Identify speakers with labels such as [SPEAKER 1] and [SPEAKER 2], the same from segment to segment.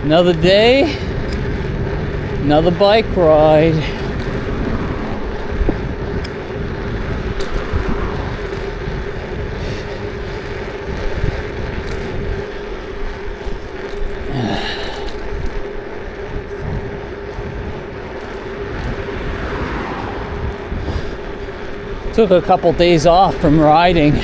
[SPEAKER 1] Another day, another bike ride. Took a couple days off from riding.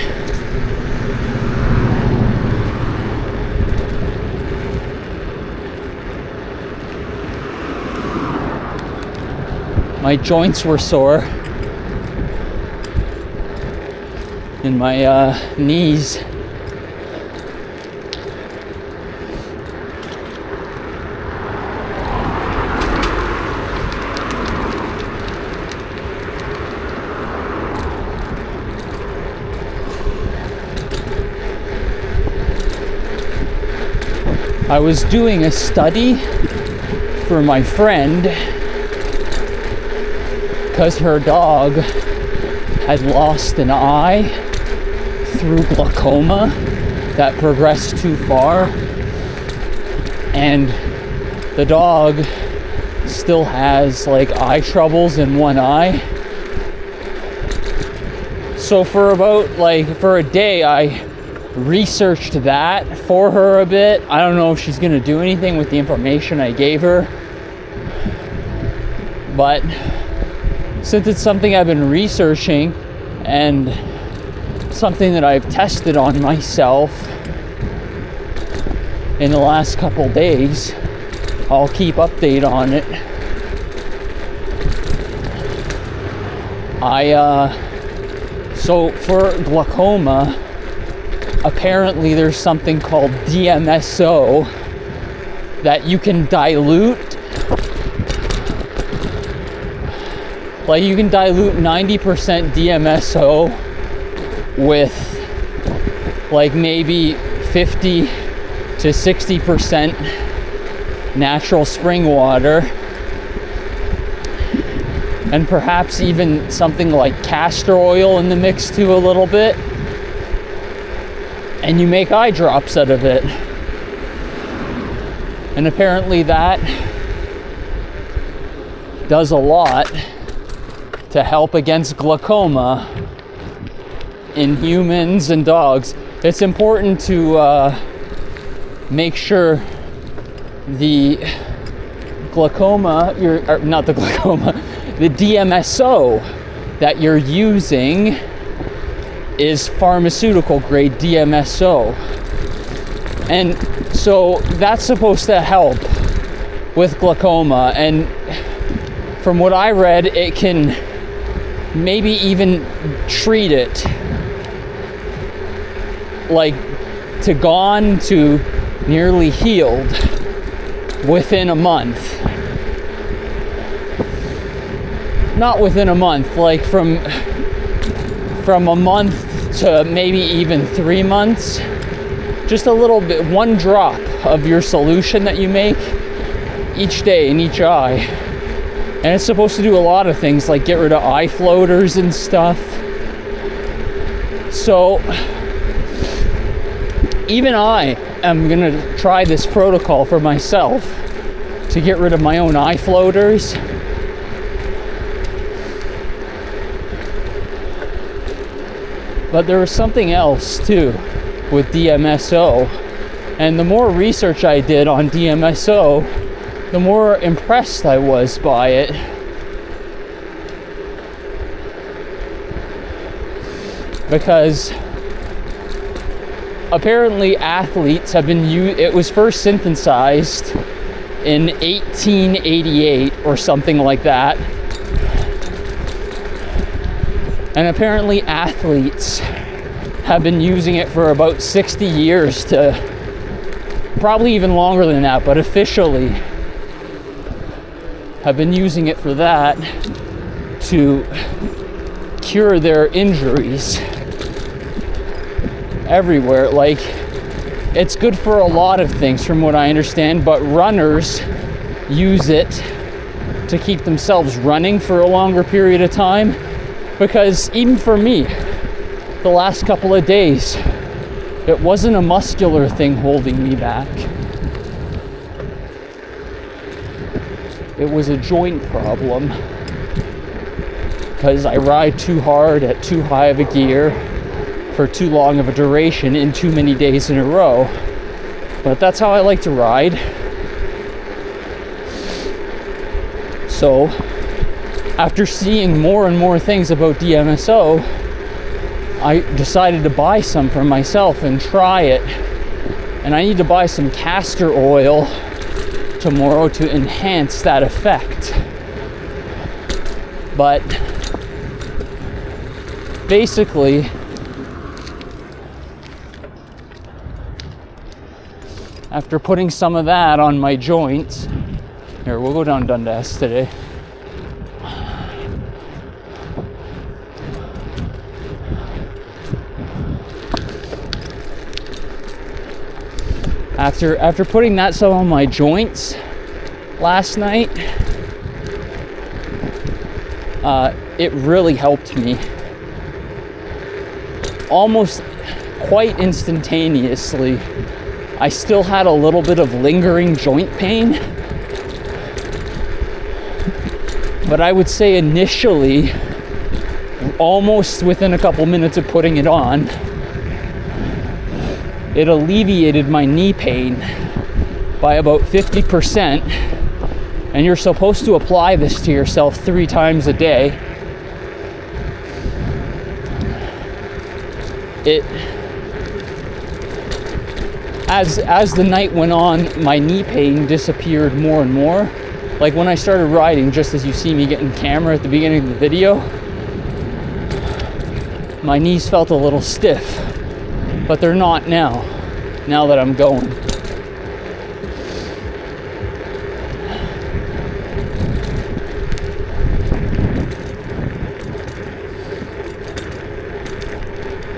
[SPEAKER 1] My joints were sore in my knees. I was doing a study for my friend because her dog had lost an eye through glaucoma that progressed too far, and the dog still has like eye troubles in one eye. So for a day I researched that for her a bit. I don't know if she's gonna do anything with the information I gave her, but since it's something I've been researching and something that I've tested on myself in the last couple days, I'll keep update on it. So for glaucoma, apparently there's something called DMSO that you can dilute. Like you can dilute 90% DMSO with like maybe 50 to 60% natural spring water, and perhaps even something like castor oil in the mix too a little bit, and you make eye drops out of it. And apparently that does a lot to help against glaucoma in humans and dogs. It's important to make sure the the DMSO that you're using is pharmaceutical grade DMSO. And so that's supposed to help with glaucoma. And from what I read, it can maybe even treat it, like to gone to nearly healed within a month. Not within a month, like from a month to maybe even 3 months. Just a little bit, one drop of your solution that you make each day in each eye. And it's supposed to do a lot of things, like get rid of eye floaters and stuff. So even I am gonna try this protocol for myself to get rid of my own eye floaters. But there was something else too with DMSO, and the more research I did on DMSO, the more impressed I was by it. Because apparently athletes have been it was first synthesized in 1888 or something like that. And apparently athletes have been using it for about 60 years to, probably even longer than that, but officially have been using it for that, to cure their injuries everywhere. Like, it's good for a lot of things from what I understand, but runners use it to keep themselves running for a longer period of time. Because even for me, the last couple of days, it wasn't a muscular thing holding me back. it was a joint problem because I ride too hard at too high of a gear for too long of a duration in too many days in a row. But that's how I like to ride. So after seeing more and more things about DMSO, I decided to buy some for myself and try it. And I need to buy some castor oil tomorrow to enhance that effect. But basically, after putting some of that on my joints, here, we'll go down Dundas today. After putting that some on my joints last night, it really helped me. Almost quite instantaneously. I still had a little bit of lingering joint pain, but I would say initially, almost within a couple minutes of putting it on, it alleviated my knee pain by about 50%. And you're supposed to apply this to yourself 3 times a day. As the night went on, my knee pain disappeared more and more. Like when I started riding, just as you see me get in camera at the beginning of the video, my knees felt a little stiff, but they're not now that I'm going.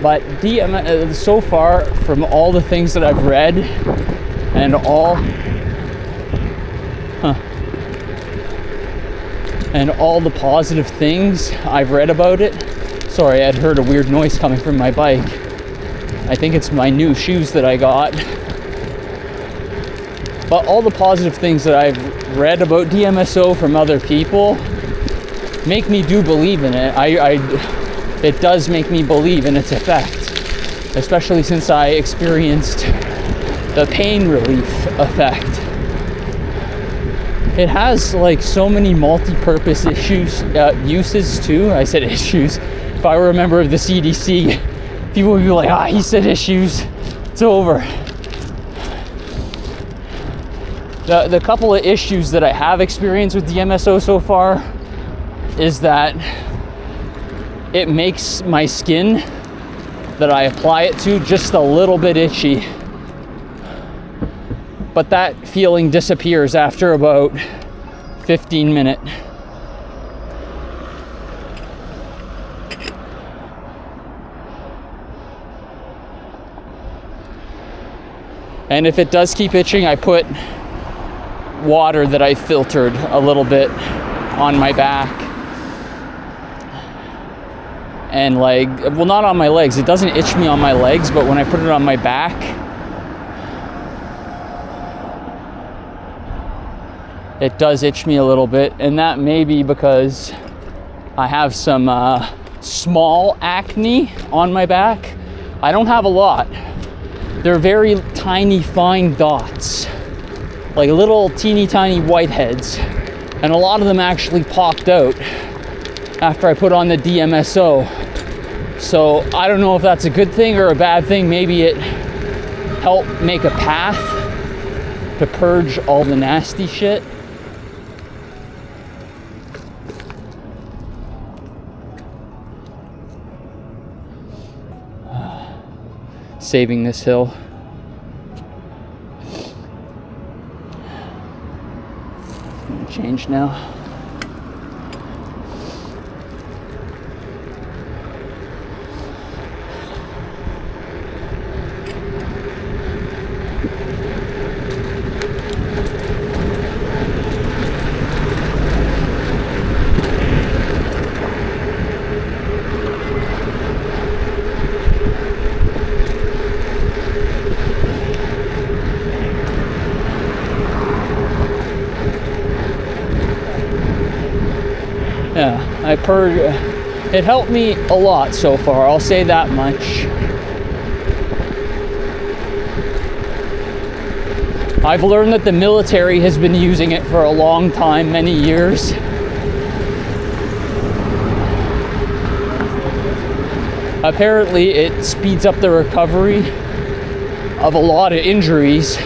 [SPEAKER 1] But so far, from all the things that I've read and all the positive things I've read about it. Sorry, I'd heard a weird noise coming from my bike. I think it's my new shoes that I got. But all the positive things that I've read about DMSO from other people make me do believe in it. It does make me believe in its effect, especially since I experienced the pain relief effect. It has like so many multi-purpose uses too. I said issues. If I were a member of the CDC, people would be like, he said issues. It's over. The couple of issues that I have experienced with DMSO so far is that it makes my skin that I apply it to just a little bit itchy. But that feeling disappears after about 15 minutes. And if it does keep itching, I put water that I filtered a little bit on my back. And not on my legs. It doesn't itch me on my legs, but when I put it on my back, it does itch me a little bit. And that may be because I have some small acne on my back. I don't have a lot. They're very tiny, fine dots, like little teeny tiny whiteheads. And a lot of them actually popped out after I put on the DMSO. So I don't know if that's a good thing or a bad thing. Maybe it helped make a path to purge all the nasty shit. Saving this hill. Change now. Yeah, it helped me a lot so far, I'll say that much. I've learned that the military has been using it for a long time, many years. Apparently, it speeds up the recovery of a lot of injuries.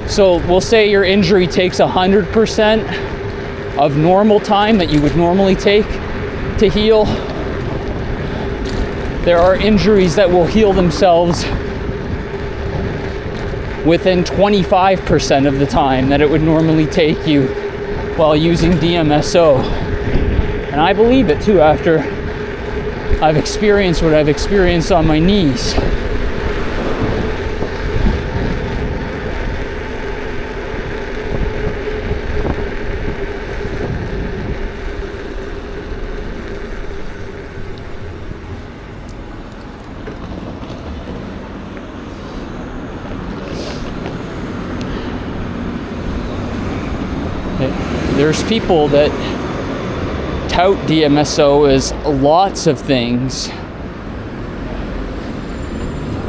[SPEAKER 1] So we'll say your injury takes 100% of normal time that you would normally take to heal. There are injuries that will heal themselves within 25% of the time that it would normally take you while using DMSO. And I believe it too after I've experienced what I've experienced on my knees. There's people that tout DMSO as lots of things.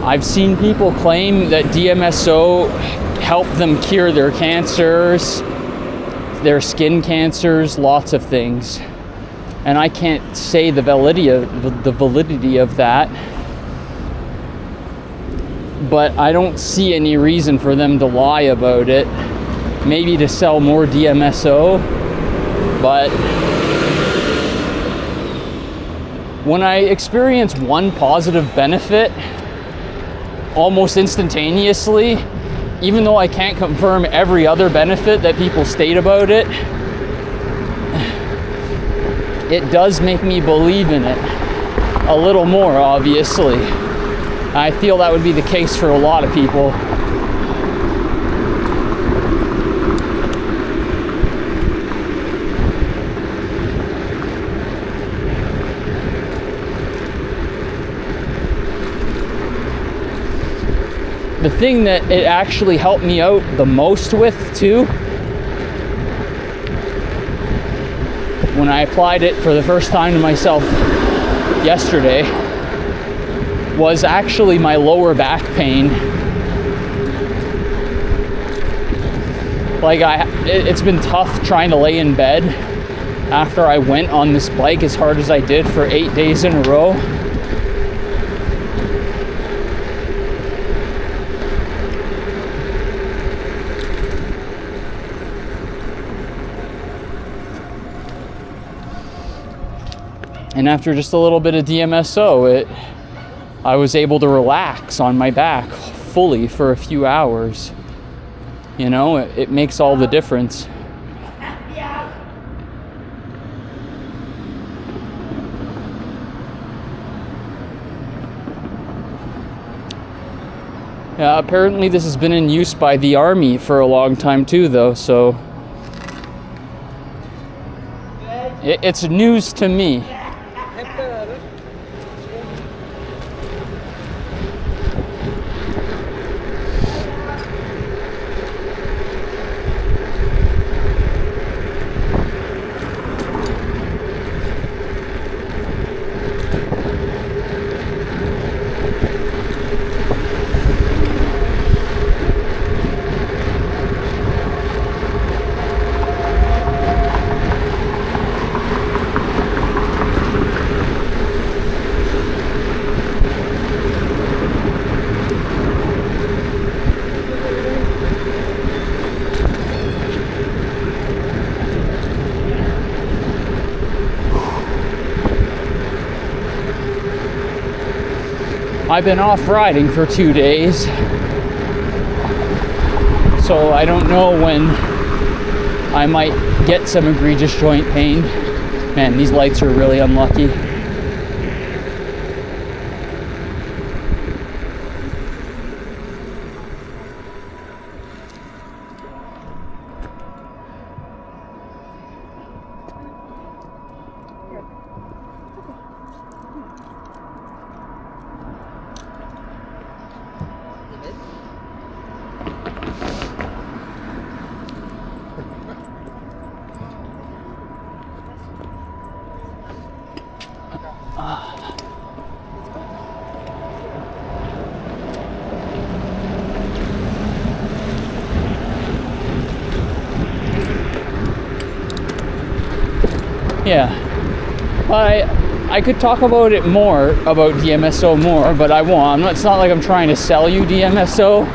[SPEAKER 1] I've seen people claim that DMSO helped them cure their cancers, their skin cancers, lots of things. And I can't say the validity of that. But I don't see any reason for them to lie about it. Maybe to sell more DMSO, but when I experience one positive benefit almost instantaneously, even though I can't confirm every other benefit that people state about it, it does make me believe in it a little more, obviously. I feel that would be the case for a lot of people. The thing that it actually helped me out the most with too, when I applied it for the first time to myself yesterday, was actually my lower back pain. Like it's been tough trying to lay in bed after I went on this bike as hard as I did for 8 days in a row. And after just a little bit of DMSO, I was able to relax on my back fully for a few hours. You know, it makes all the difference. Yeah, apparently this has been in use by the Army for a long time too, though, so it's news to me. I've been off riding for 2 days, so I don't know when I might get some egregious joint pain. Man, these lights are really unlucky. Yeah. I could talk about it more, about DMSO more, but I won't. It's not like I'm trying to sell you DMSO.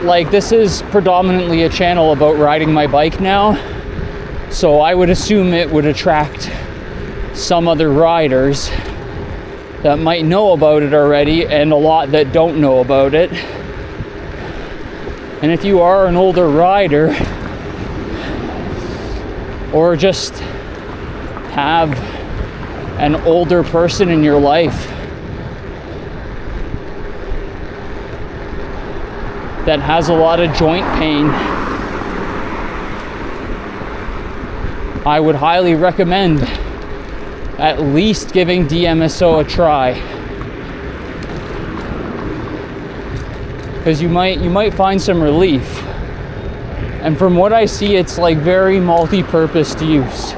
[SPEAKER 1] Like, this is predominantly a channel about riding my bike now, so I would assume it would attract some other riders that might know about it already, and a lot that don't know about it. And if you are an older rider, or just have an older person in your life that has a lot of joint pain, I would highly recommend at least giving DMSO a try, because you might find some relief. And from what I see, it's like very multi-purpose use.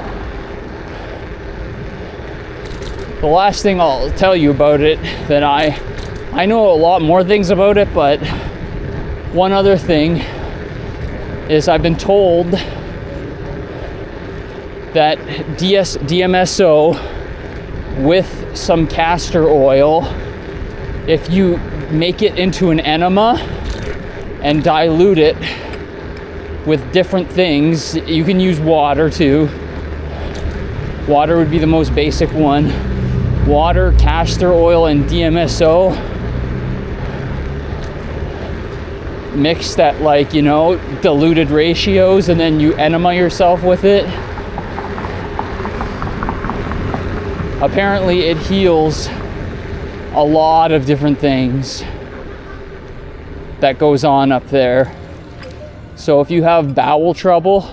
[SPEAKER 1] The last thing I'll tell you about it, that I know a lot more things about it, but one other thing is I've been told that DMSO with some castor oil, if you make it into an enema and dilute it with different things, you can use water too. Water would be the most basic one. Water, castor oil, and DMSO mixed at, like, you know, diluted ratios, and then you enema yourself with it. Apparently it heals a lot of different things that goes on up there. So if you have bowel trouble,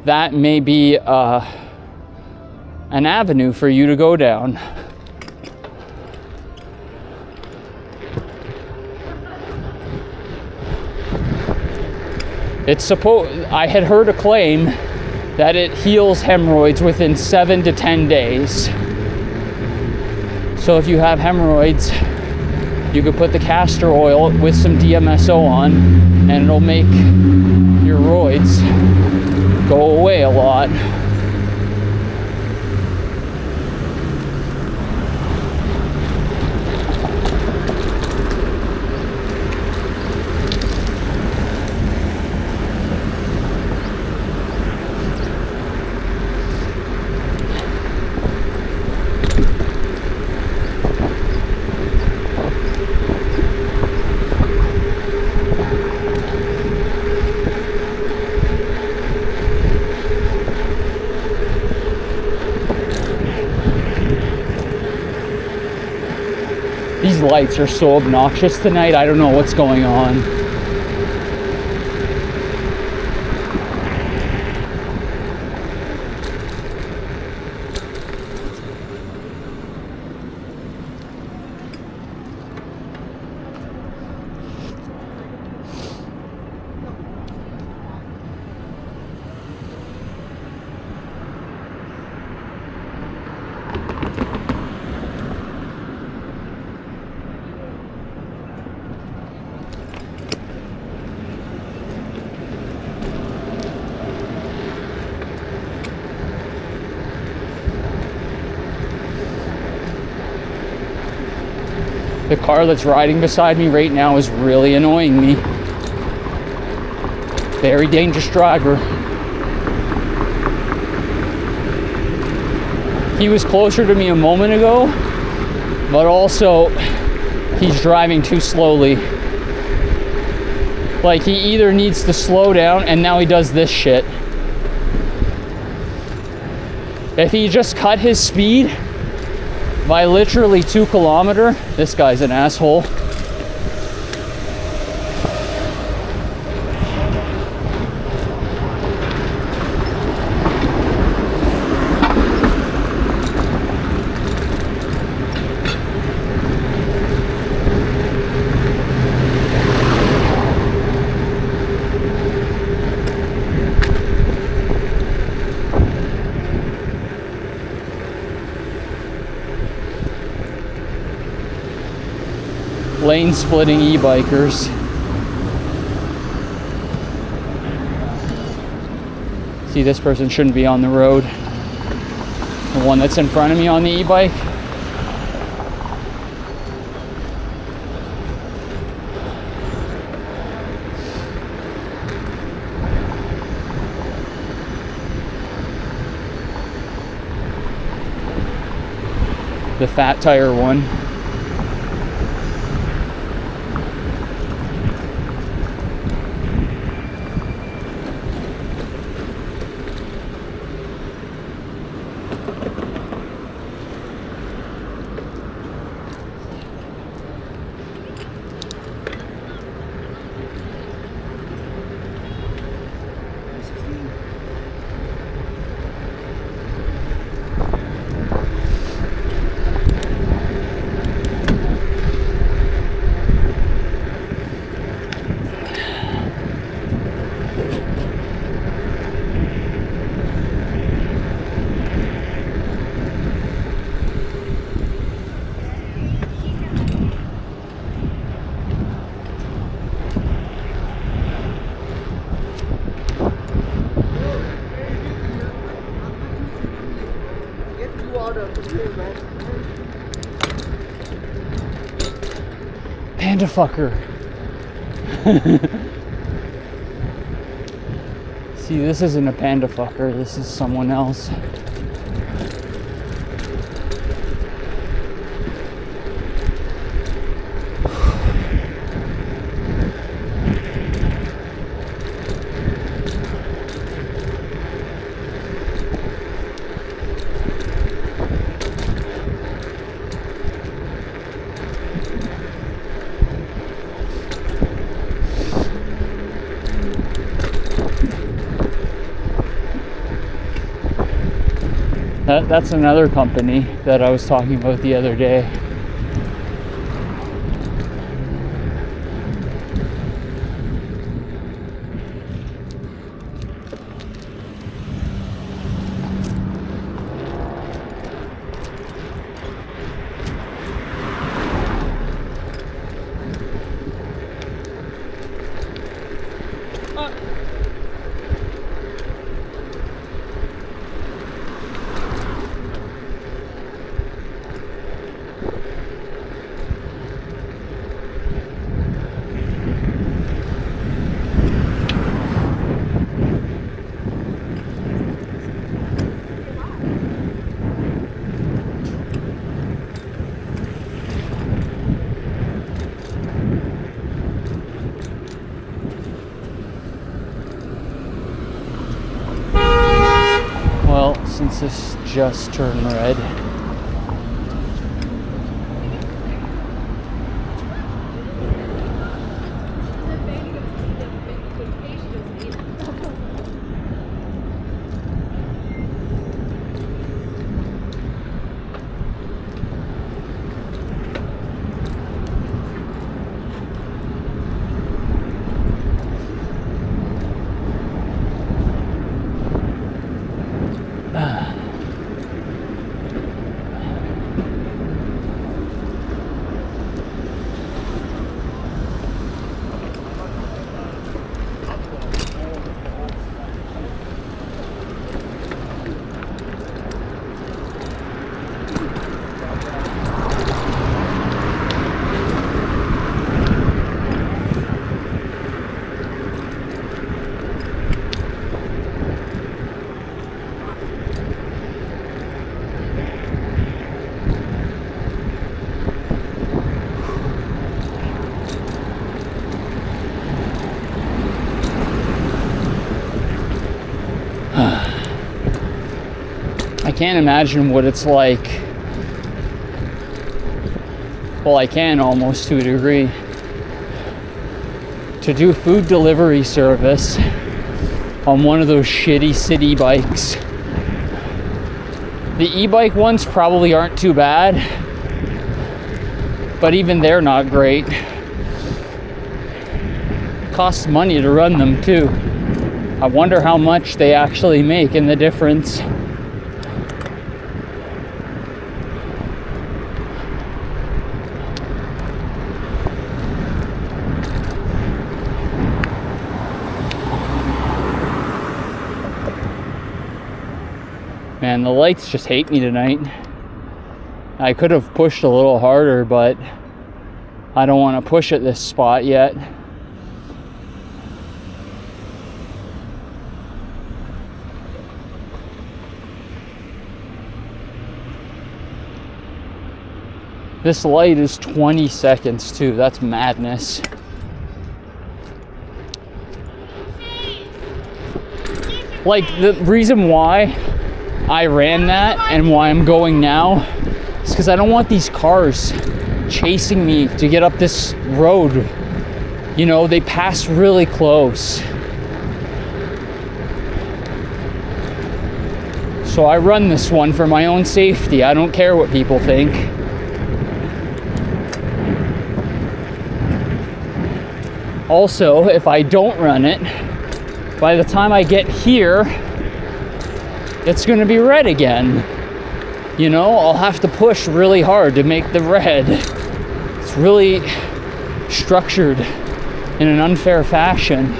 [SPEAKER 1] that may be an avenue for you to go down. I had heard a claim that it heals hemorrhoids within 7 to 10 days. So if you have hemorrhoids, you could put the castor oil with some DMSO on, and it'll make your roids go away a lot. These lights are so obnoxious tonight. I don't know what's going on. The car that's riding beside me right now is really annoying me. Very dangerous driver. He was closer to me a moment ago, but also he's driving too slowly. Like, he either needs to slow down, and now he does this shit. If he just cut his speed by literally 2 kilometers, this guy's an asshole. Lane splitting e-bikers. See, this person shouldn't be on the road. The one that's in front of me on the e-bike. The fat tire one. Panda fucker. See, this isn't a panda fucker, this is someone else. That's another company that I was talking about the other day. Since this just turned red. I can't imagine what it's like. Well, I can almost to a degree. To do food delivery service on one of those shitty city bikes. The e-bike ones probably aren't too bad, but even they're not great. Costs money to run them too. I wonder how much they actually make in the difference. Man, the lights just hate me tonight. I could have pushed a little harder, but I don't want to push at this spot yet. This light is 20 seconds too. That's madness. Like, the reason why I ran that and why I'm going now is because I don't want these cars chasing me to get up this road. You know, they pass really close. So I run this one for my own safety. I don't care what people think. Also, if I don't run it, by the time I get here, it's gonna be red again. You know, I'll have to push really hard to make the red. It's really structured in an unfair fashion.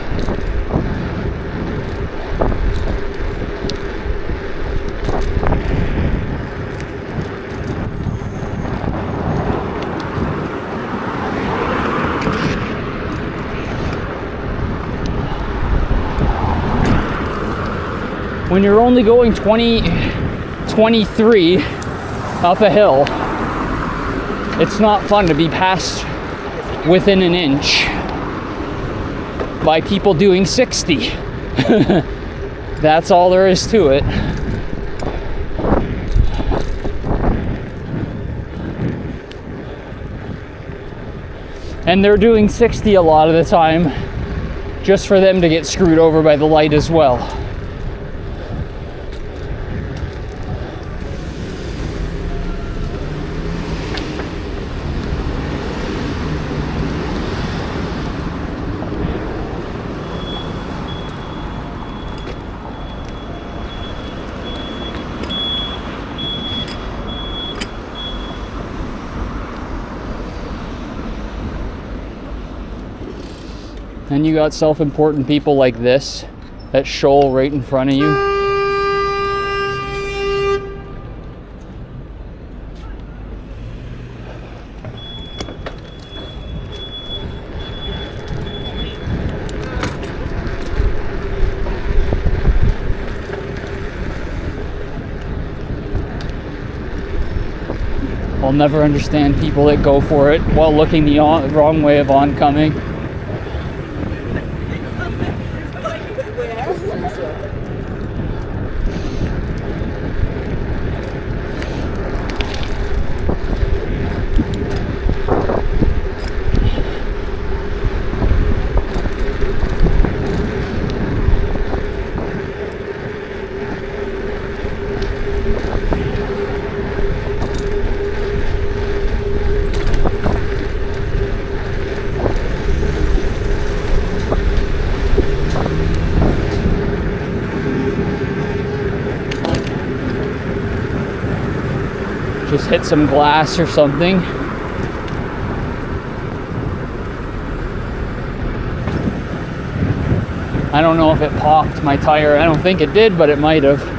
[SPEAKER 1] When you're only going 23 up a hill, it's not fun to be passed within an inch by people doing 60. That's all there is to it. And they're doing 60 a lot of the time just for them to get screwed over by the light as well. And you got self-important people like this, that shoal right in front of you. I'll never understand people that go for it while looking the wrong way of oncoming. Just hit some glass or something. I don't know if it popped my tire. I don't think it did, but it might have.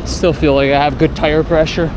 [SPEAKER 1] Still feel like I have good tire pressure.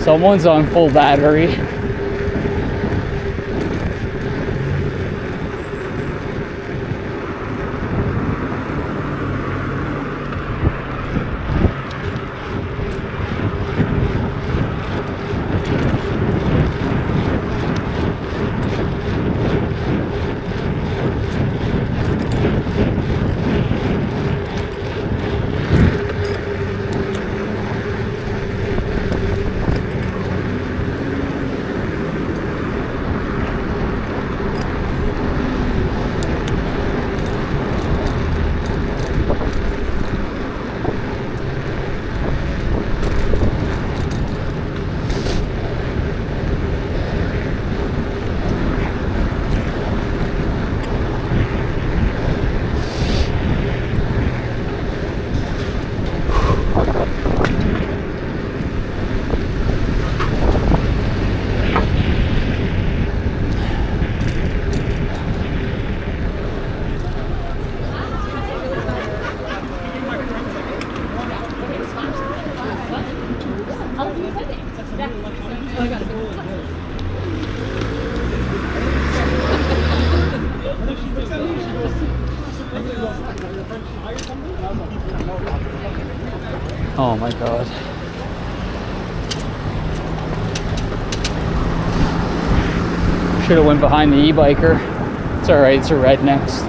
[SPEAKER 1] Someone's on full battery. Oh my God. Should have went behind the e-biker. It's alright, it's a red next.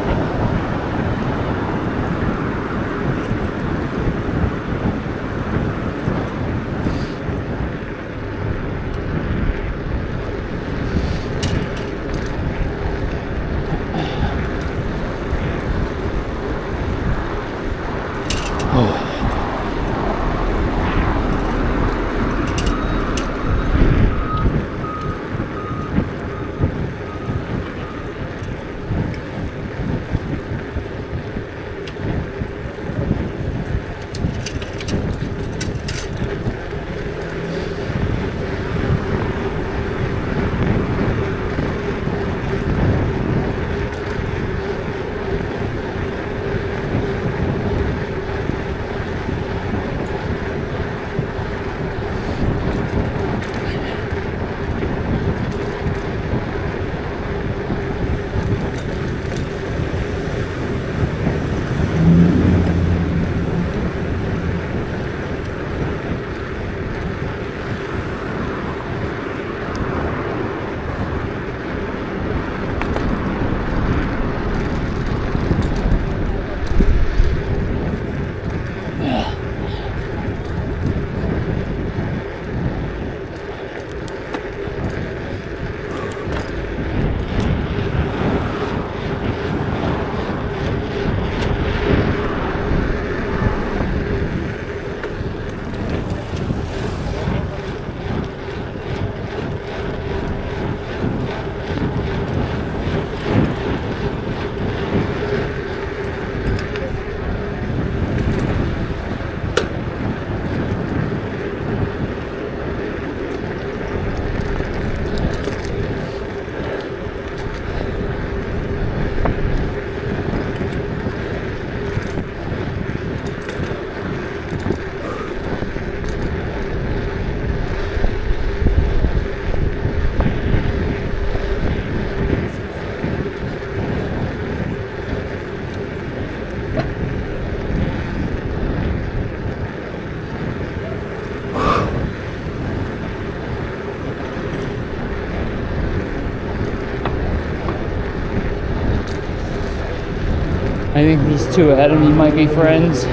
[SPEAKER 1] I think these two ahead of me might be friends.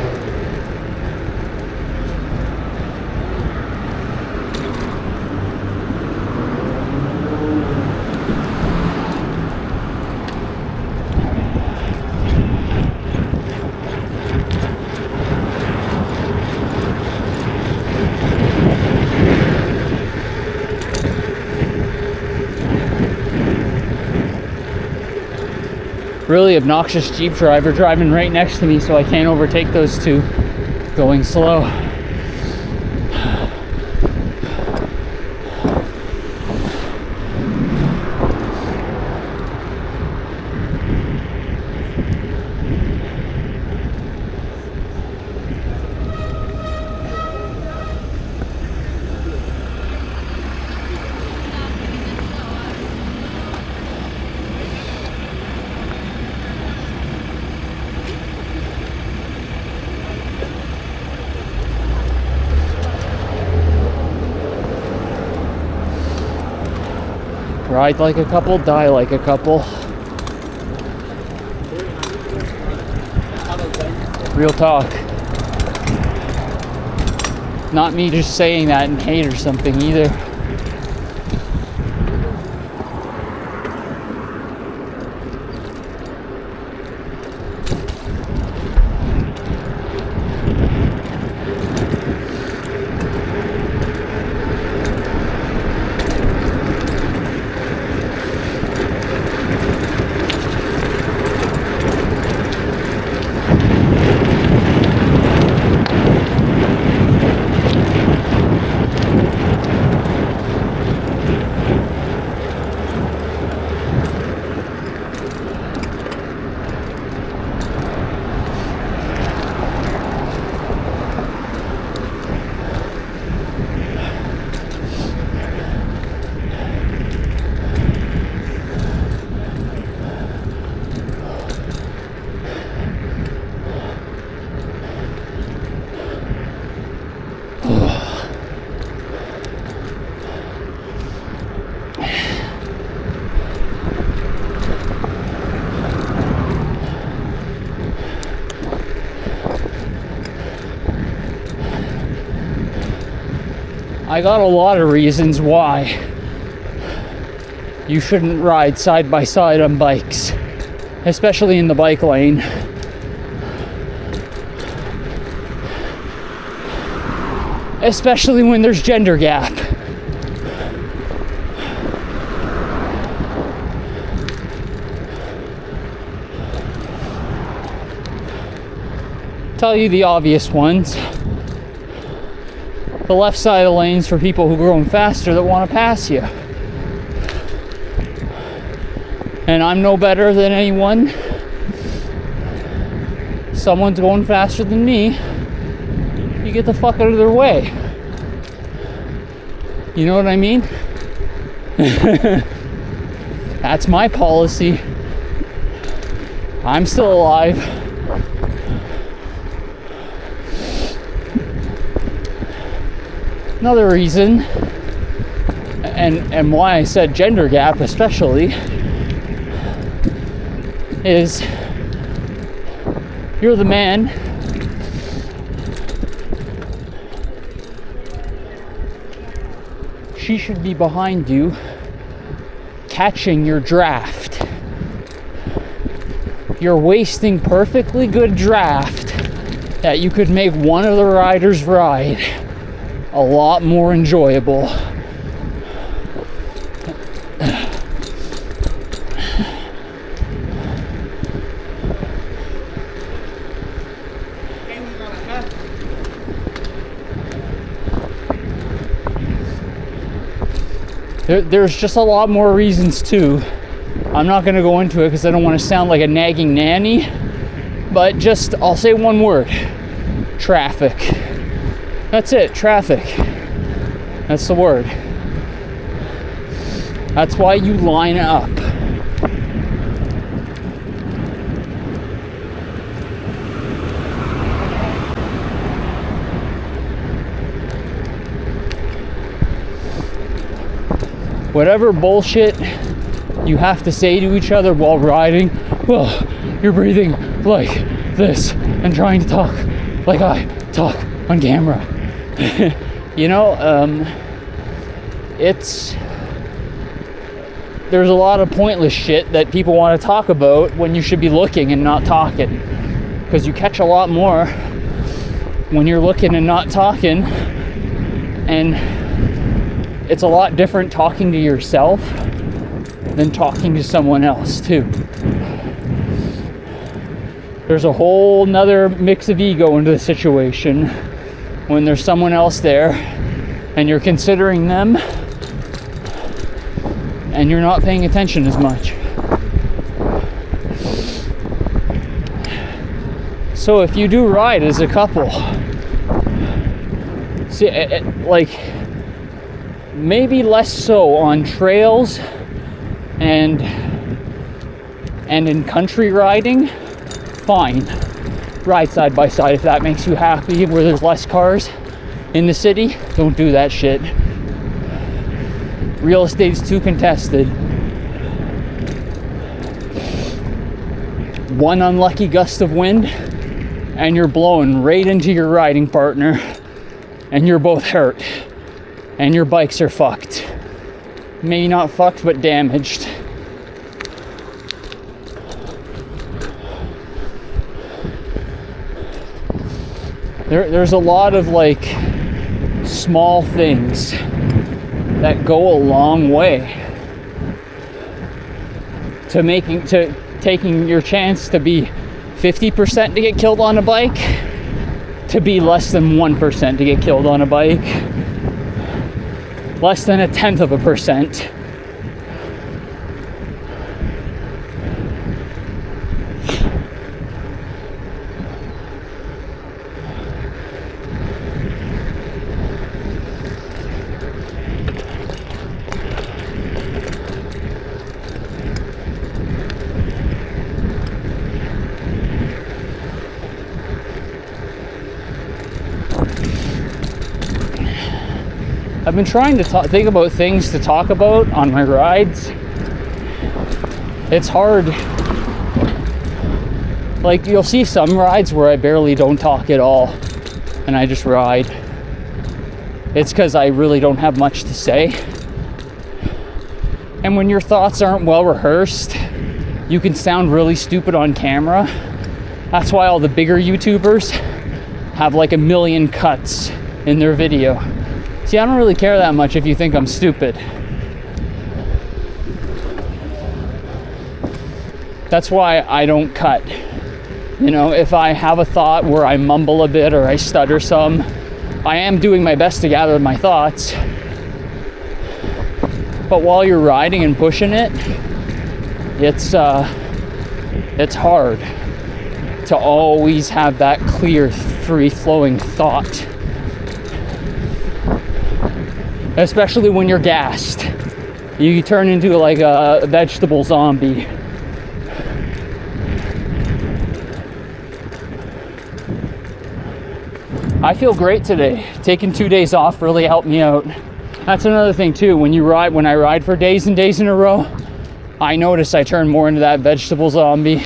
[SPEAKER 1] Really obnoxious Jeep driver driving right next to me, so I can't overtake those two going slow. Ride like a couple, die like a couple. Real talk. Not me just saying that in hate or something either. I got a lot of reasons why you shouldn't ride side by side on bikes, especially in the bike lane. Especially when there's gender gap. Tell you the obvious ones. The left side of the lanes for people who are going faster that want to pass you. And I'm no better than anyone. Someone's going faster than me. You get the fuck out of their way. You know what I mean? That's my policy. I'm still alive. Another reason, and why I said gender gap especially, is you're the man. She should be behind you, catching your draft. You're wasting perfectly good draft that you could make one of the riders ride a lot more enjoyable. There's just a lot more reasons too. I'm not going to go into it because I don't want to sound like a nagging nanny, but just I'll say one word: traffic. That's it, traffic. That's the word. That's why you line up. Whatever bullshit you have to say to each other while riding, well, you're breathing like this and trying to talk like I talk on camera. You know, there's a lot of pointless shit that people want to talk about when you should be looking and not talking, because you catch a lot more when you're looking and not talking, and it's a lot different talking to yourself than talking to someone else too. There's a whole nother mix of ego into the situation when there's someone else there and you're considering them and you're not paying attention as much. So if you do ride as a couple, see, like, maybe less so on trails and in country riding, fine. Ride side by side if that makes you happy, where there's less cars in the city. Don't do that shit. Real estate's too contested. One unlucky gust of wind and you're blowing right into your riding partner and you're both hurt and your bikes are fucked. Maybe not fucked, but damaged. There's a lot of like small things that go a long way to taking your chance to be 50% to get killed on a bike to be less than 1% to get killed on a bike, less than 0.1%. I've been trying to think about things to talk about on my rides. It's hard. Like, you'll see some rides where I barely don't talk at all and I just ride. It's because I really don't have much to say. And when your thoughts aren't well rehearsed, you can sound really stupid on camera. That's why all the bigger YouTubers have like 1 million cuts in their video. See, I don't really care that much if you think I'm stupid. That's why I don't cut. You know, if I have a thought where I mumble a bit or I stutter some, I am doing my best to gather my thoughts. But while you're riding and pushing it, it's hard to always have that clear, free-flowing thought. Especially when you're gassed. You turn into like a vegetable zombie. I feel great today. Taking 2 days off really helped me out. That's another thing too. When I ride for days and days in a row, I notice I turn more into that vegetable zombie.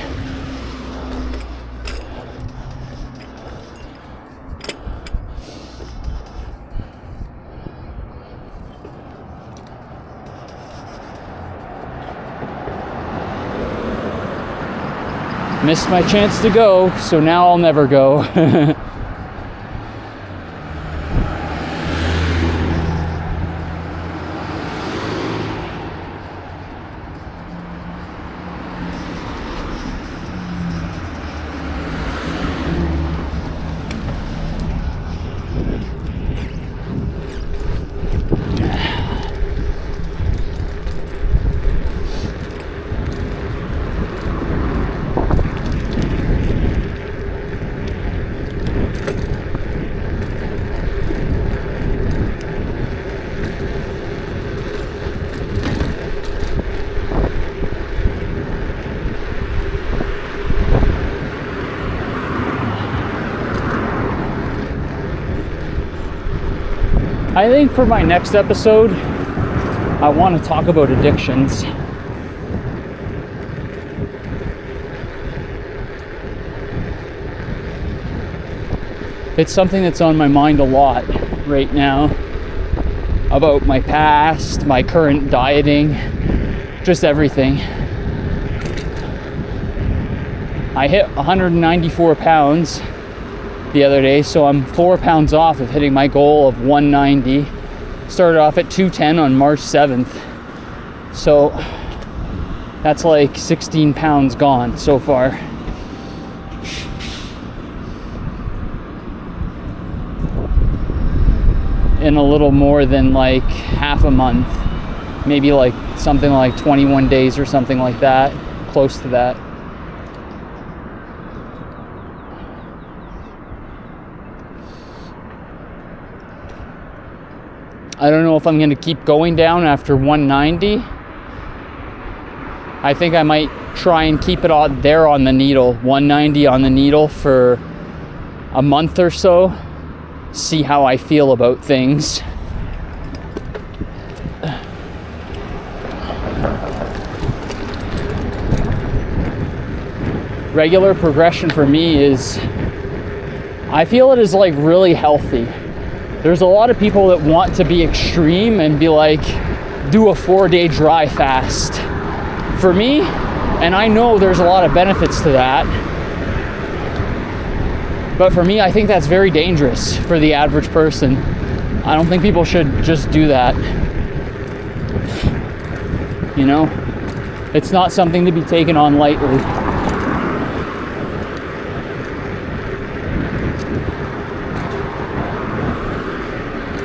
[SPEAKER 1] Missed my chance to go, so now I'll never go. I think for my next episode, I want to talk about addictions. It's something that's on my mind a lot right now, about my past, my current dieting, just everything. I hit 194 pounds the other day, so I'm 4 pounds off of hitting my goal of 190. Started off at 210 on March 7th. So that's like 16 pounds gone so far. In a little more than like half a month. Maybe like something like 21 days or something like that. Close to that. I don't know if I'm going to keep going down after 190. I think I might try and keep it out there on the needle, 190 on the needle for a month or so. See how I feel about things. regular progression for me is, I feel it is like really healthy. There's a lot of people that want to be extreme and be like, do a 4-day dry fast. For me, and I know there's a lot of benefits to that, but for me, I think that's very dangerous for the average person. I don't think people should just do that. You know, it's not something to be taken on lightly.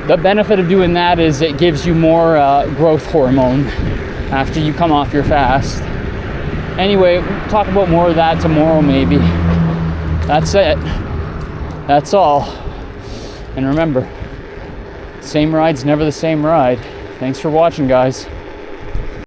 [SPEAKER 1] The benefit of doing that is it gives you more growth hormone after you come off your fast. Anyway, we'll talk about more of that tomorrow maybe. That's it. That's all. And remember, same ride's never the same ride. Thanks for watching, guys.